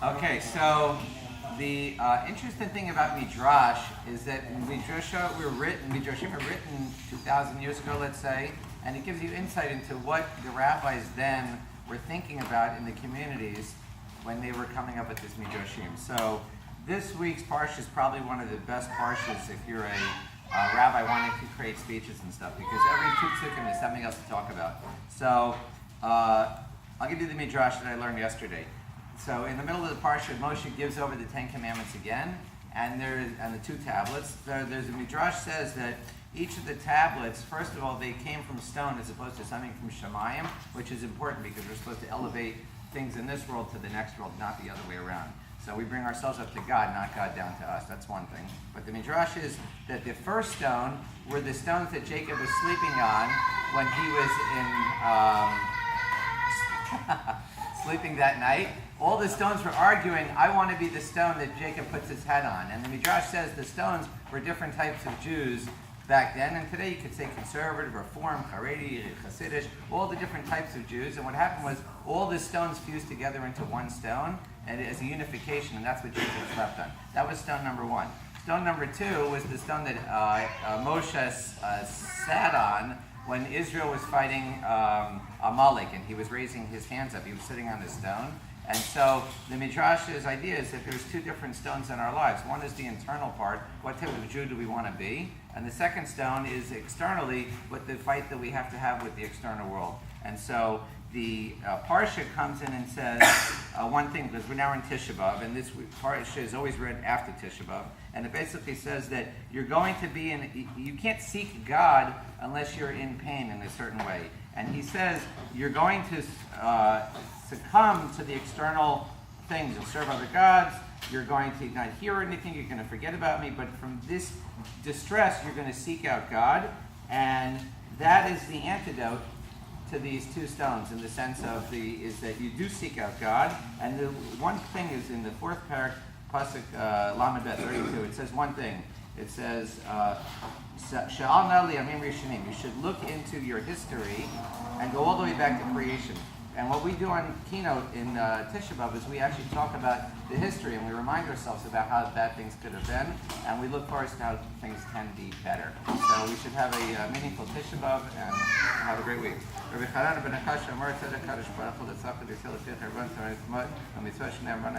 Okay, so the interesting thing about Midrash is that Midrashim were written 2,000 years ago, let's say, and it gives you insight into what the rabbis then were thinking about in the communities when they were coming up with this Midrashim. So this week's Parsha is probably one of the best Parshas if you're a rabbi wanting to create speeches and stuff, because every two psukim is something else to talk about. So I'll give you the Midrash that I learned yesterday. So in the middle of the Parsha, Moshe gives over the Ten Commandments again, and the two tablets. There's a Midrash says that each of the tablets, first of all, they came from stone as opposed to something from Shemayim, which is important because we're supposed to elevate things in this world to the next world, not the other way around. So we bring ourselves up to God, not God down to us. That's one thing. But the Midrash is that the first stone were the stones that Jacob was sleeping on when he was in sleeping that night. All the stones were arguing, I want to be the stone that Jacob puts his head on. And the Midrash says the stones were different types of Jews back then. And today you could say conservative, reform, Haredi, Hasidish, all the different types of Jews. And what happened was all the stones fused together into one stone and as a unification, and that's what Jacob slept on. That was stone number one. Stone number two was the stone that Moshe sat on when Israel was fighting Amalek, and he was raising his hands up. He was sitting on the stone. And so the Midrash's idea is that there's two different stones in our lives. One is the internal part, what type of Jew do we want to be? And the second stone is externally, what the fight that we have to have with the external world. And so the Parsha comes in and says one thing, because we're now in Tisha B'Av, and this Parsha is always read after Tisha B'Av, and it basically says that you're going to be you can't seek God unless you're in pain in a certain way. And he says you're going to succumb to the external things and serve other gods. You're going to not hear anything. You're going to forget about me. But from this distress, you're going to seek out God. And that is the antidote to these two stones in the sense of is that you do seek out God. And the one thing is in the fourth parak, Pasuk Lamed Bet 32, it says one thing. It says, you should look into your history and go all the way back to creation. And what we do on Keynote in Tisha B'Av is we actually talk about the history and we remind ourselves about how bad things could have been, and we look forward to how things can be better. So we should have a meaningful Tisha B'Av and have a great week.